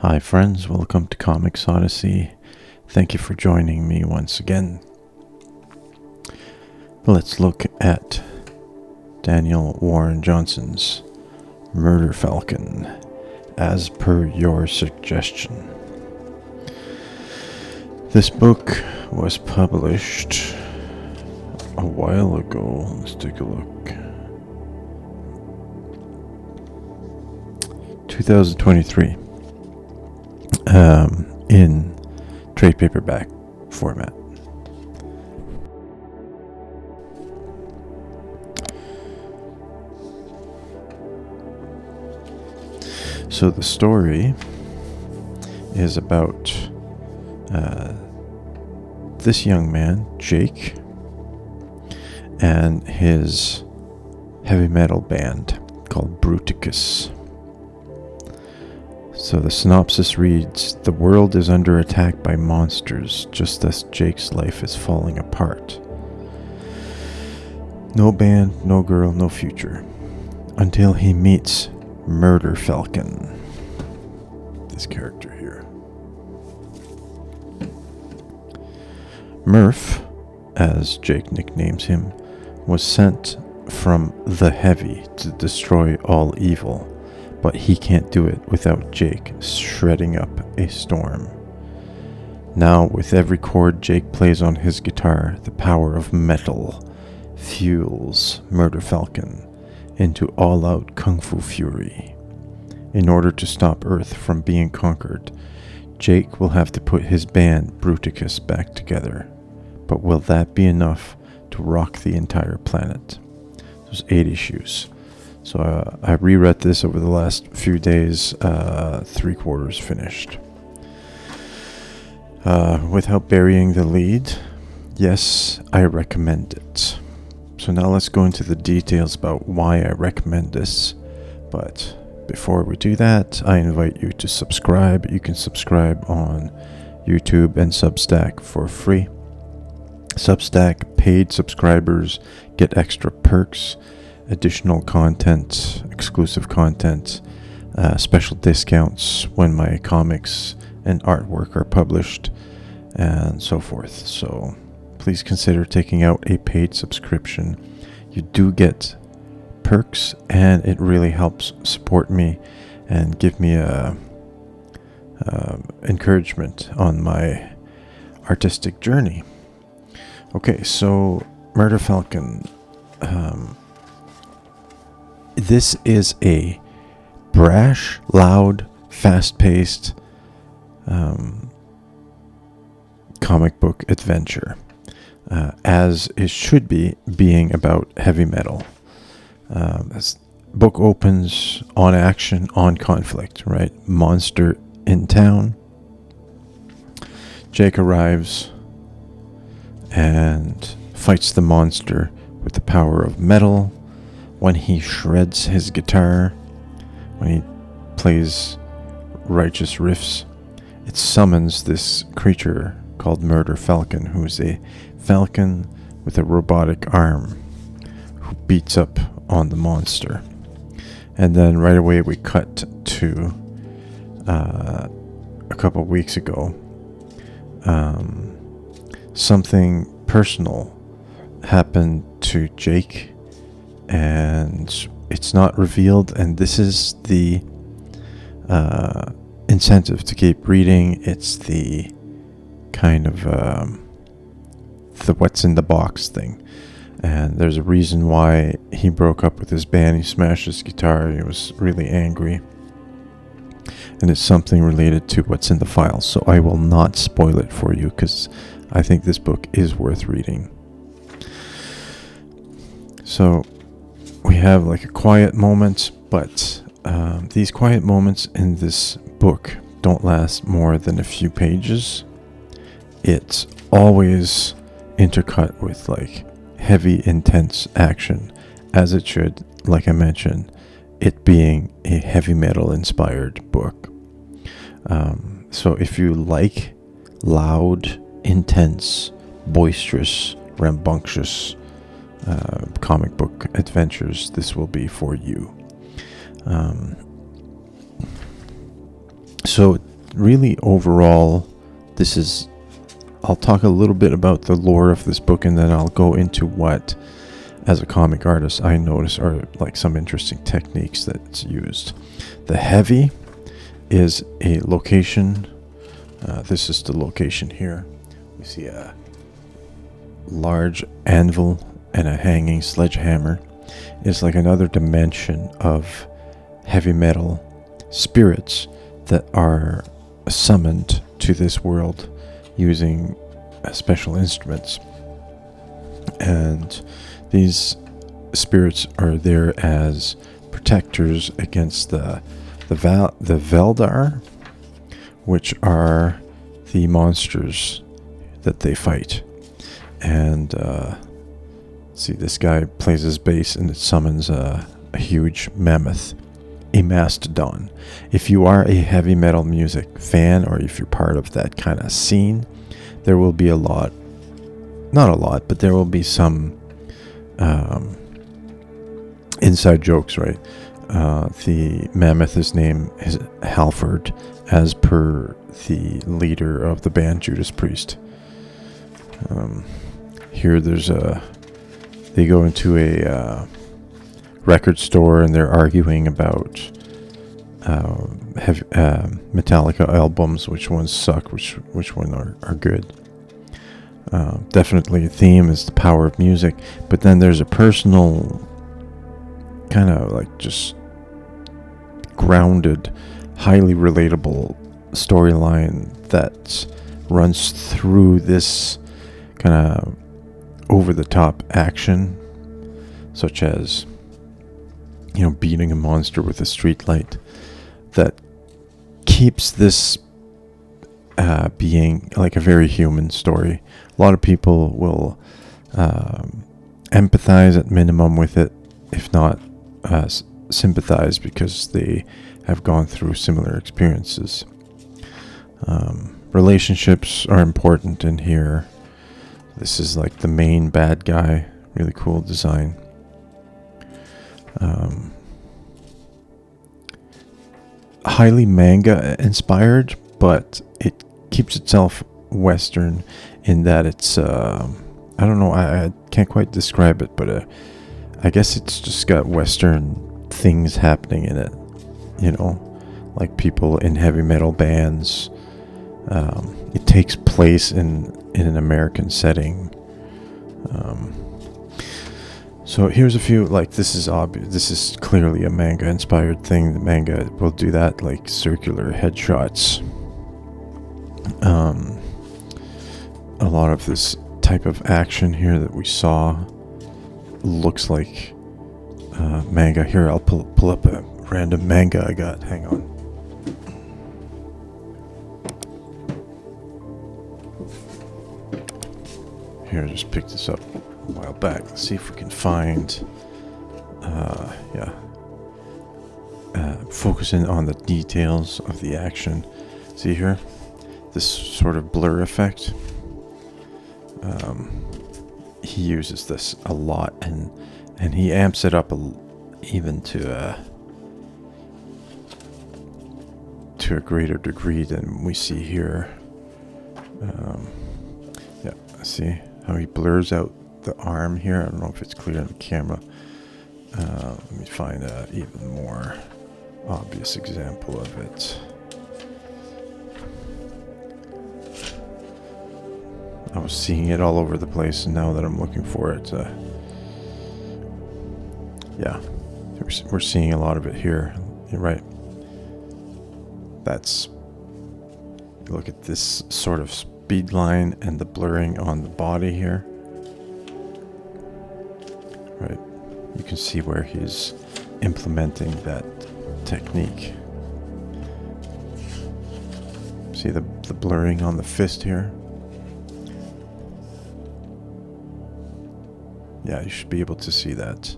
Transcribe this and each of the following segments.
Hi, friends. Welcome to Comics Odyssey. Thank you for joining me once again. Let's look at Daniel Warren Johnson's Murder Falcon, as per your suggestion. This book was published a while ago. Let's take a look. 2023. In trade paperback format. So the story is about this young man, Jake, and his heavy metal band called Bruticus. So the synopsis reads, "The world is under attack by monsters, just as Jake's life is falling apart. No band, no girl, no future. Until he meets Murder Falcon." This character here. Murph, as Jake nicknames him, was sent from the Heavy to destroy all evil. But he can't do it without Jake shredding up a storm. Now, with every chord Jake plays on his guitar, the power of metal fuels Murder Falcon into all-out kung fu fury. In order to stop Earth from being conquered, Jake will have to put his band Bruticus back together. But will that be enough to rock the entire planet? There's 8 issues. So I reread this over the last few days, 3/4 finished. Without burying the lead, yes, I recommend it. So now let's go into the details about why I recommend this. But before we do that, I invite you to subscribe. You can subscribe on YouTube and Substack for free. Substack paid subscribers get extra perks, additional content, exclusive content, special discounts when my comics and artwork are published, and so forth. So please consider taking out a paid subscription. You do get perks, and it really helps support me and give me a encouragement on my artistic journey. Okay, so Murder Falcon. This is a brash, loud, fast-paced comic book adventure, as it should be, being about heavy metal. This book opens on action, on conflict, right? Monster in town. Jake arrives and fights the monster with the power of metal. When he shreds his guitar, when he plays righteous riffs, it summons this creature called Murder Falcon, who's a falcon with a robotic arm, who beats up on the monster. And then right away we cut to a couple weeks ago. Something personal happened to Jake, and it's not revealed, and this is the incentive to keep reading. It's the kind of the what's in the box thing, and there's a reason why he broke up with his band. He smashed his guitar. He was really angry, and it's something related to what's in the file, so I will not spoil it for you because I think this book is worth reading. So we have like a quiet moment, but these quiet moments in this book don't last more than a few pages. It's always intercut with like heavy, intense action, as it should, like I mentioned, it being a heavy metal inspired book. So if you like loud, intense, boisterous, rambunctious comic book adventures, this will be for you. So really overall, this is, I'll talk a little bit about the lore of this book, and then I'll go into what, as a comic artist, I notice are like some interesting techniques that's used. The heavy is a location. This is the location here. We see a large anvil and a hanging sledgehammer. It's like another dimension of heavy metal spirits that are summoned to this world using special instruments. And these spirits are there as protectors against the Veldar, which are the monsters that they fight. And see, this guy plays his bass, and it summons a huge mammoth, a mastodon. If you are a heavy metal music fan, or if you're part of that kind of scene, there will be not a lot, but there will be some inside jokes, right? The mammoth is named Halford, as per the leader of the band, Judas Priest. Here they go into a record store, and they're arguing about Metallica albums, which ones suck, which one are good. Definitely a theme is the power of music, but then there's a personal kind of like just grounded, highly relatable storyline that runs through this kind of over-the-top action, such as, beating a monster with a street light, that keeps this being like a very human story. A lot of people will empathize at minimum with it, if not sympathize, because they have gone through similar experiences. Relationships are important in here. This is like the main bad guy. Really cool design. Highly manga inspired, but it keeps itself Western in that it's I don't know, I can't quite describe it, but I guess it's just got Western things happening in it, like people in heavy metal bands. It takes place in an American setting. So here's a few, like, this is obvious. This is clearly a manga inspired thing. The manga will do that, like circular headshots. A lot of this type of action here that we saw looks like manga. Here, I'll pull up a random manga I got. Hang on. Here, I just picked this up a while back. Let's see if we can find, focusing on the details of the action. See here, this sort of blur effect. He uses this a lot, and he amps it up even to a greater degree than we see here. See how he blurs out the arm here. I don't know if it's clear on the camera. Let me find an even more obvious example of it. I was seeing it all over the place, and now that I'm looking for it, we're seeing a lot of it here. You're right. Look at this sort of speed line and the blurring on the body here. Right. You can see where he's implementing that technique. See the blurring on the fist here? Yeah, you should be able to see that.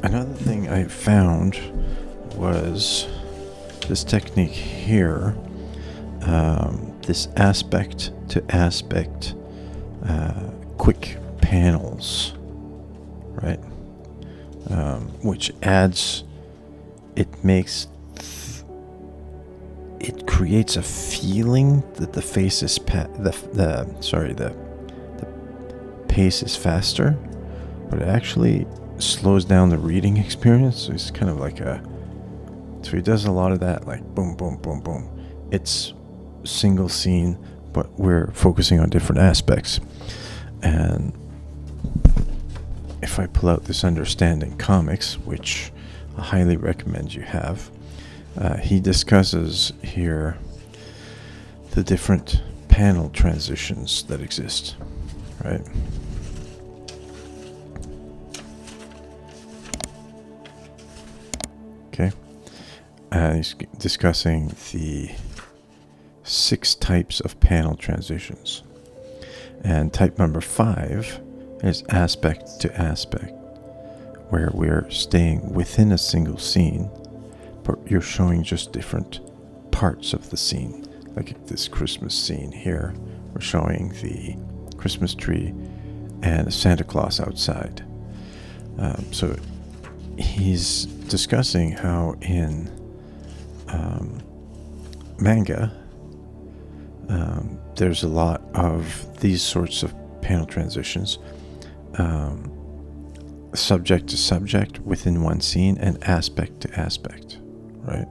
Another thing I found was this technique here, this aspect to aspect quick panels, right? which adds, it makes, it creates a feeling that the face is the pace is faster, but it actually slows down the reading experience. So it's kind of like so he does a lot of that, like boom, boom, boom, boom. It's single scene, but we're focusing on different aspects. And if I pull out this Understanding Comics, which I highly recommend you have, he discusses here the different panel transitions that exist, right? Okay. He's discussing the 6 types of panel transitions. And type number 5 is aspect to aspect, where we're staying within a single scene, but you're showing just different parts of the scene. Like this Christmas scene here, we're showing the Christmas tree and a Santa Claus outside. So he's discussing how in manga, there's a lot of these sorts of panel transitions, subject to subject within one scene and aspect to aspect, right?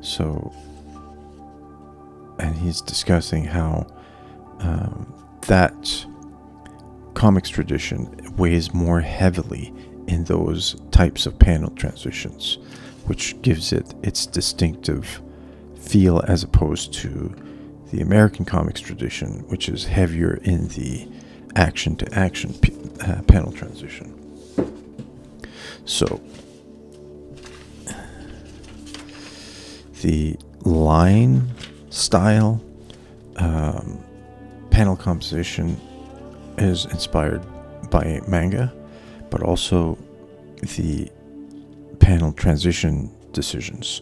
So, and he's discussing how that comics tradition weighs more heavily in those types of panel transitions, which gives it its distinctive feel, as opposed to the American comics tradition, which is heavier in the action to action panel transition. So the line style panel composition is inspired by manga, but also the panel transition decisions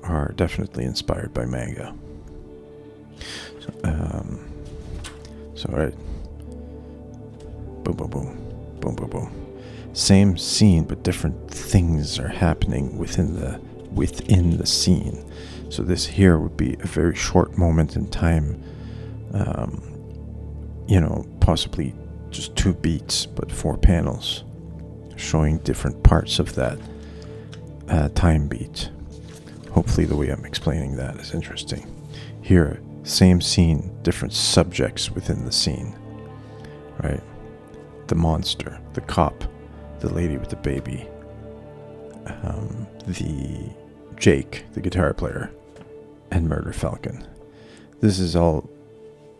are definitely inspired by manga. So all right, boom, boom, boom, boom, boom, boom. Same scene, but different things are happening within the scene. So this here would be a very short moment in time, possibly just 2 beats, but 4 panels, showing different parts of that time beat. Hopefully the way I'm explaining that is interesting. Here, same scene, different subjects within the scene, right? The monster, the cop, the lady with the baby, the Jake, the guitar player, and Murder Falcon. This is all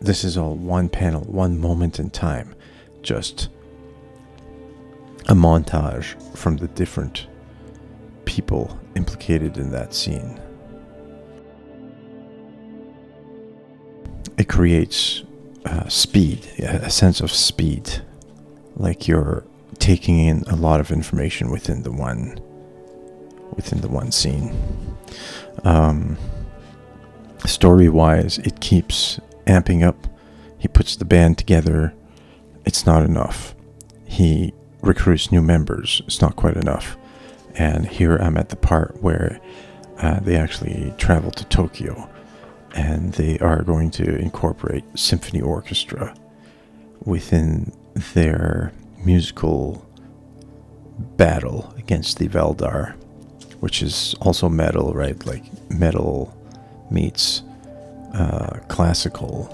one panel, one moment in time, just a montage from the different people implicated in that scene. It creates speed, a sense of speed, like you're taking in a lot of information within the one scene. Story-wise, it keeps amping up. He puts the band together. It's not enough. He recruits new members. It's not quite enough. And here I'm at the part where they actually travel to Tokyo, and they are going to incorporate symphony orchestra within their musical battle against the Valdar, which is also metal, right? Like metal meets classical.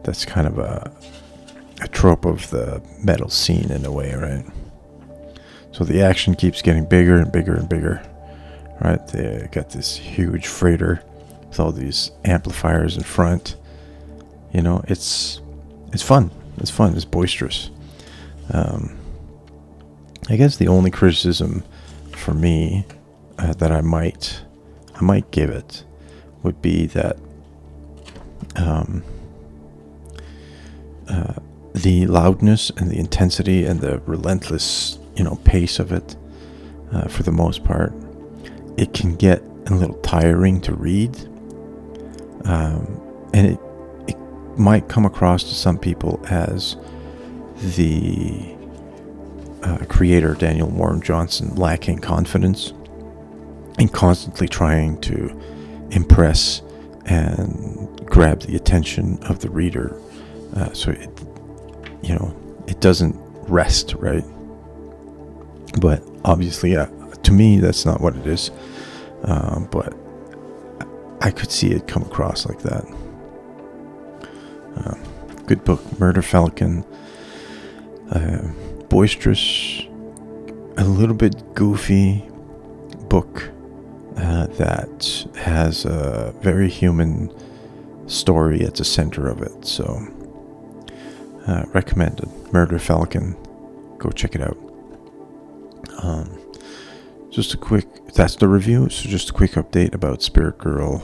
That's kind of a trope of the metal scene in a way, right? So the action keeps getting bigger and bigger and bigger, right? They got this huge freighter with all these amplifiers in front. It's fun. It's fun. It's boisterous. I guess the only criticism for me that I might give it would be that the loudness and the intensity and the relentless, pace of it, for the most part, it can get a little tiring to read, and it might come across to some people as the creator Daniel Warren Johnson lacking confidence and constantly trying to impress and grab the attention of the reader. So it doesn't rest, right? But obviously, to me, that's not what it is. But I could see it come across like that. Good book, Murder Falcon. Boisterous, a little bit goofy book that has a very human story at the center of it. So, recommended. Murder Falcon. Go check it out. That's the review. So just a quick update about Spirit Girl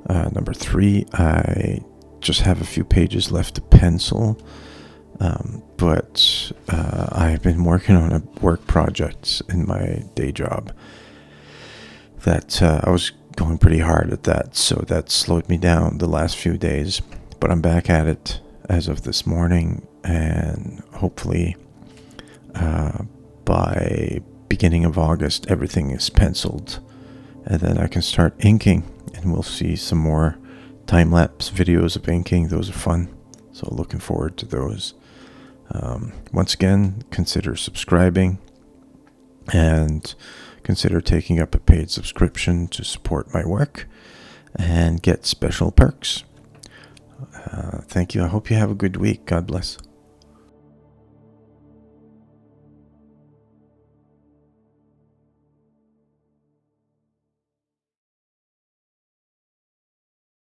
number 3. I just have a few pages left to pencil. But I've been working on a work project in my day job that I was going pretty hard at that, so that slowed me down the last few days. But I'm back at it as of this morning, and hopefully by beginning of August everything is penciled, and then I can start inking, and we'll see some more time-lapse videos of inking. Those are fun, so looking forward to those. Once again, consider subscribing and consider taking up a paid subscription to support my work and get special perks. Thank you. I hope you have a good week. God bless.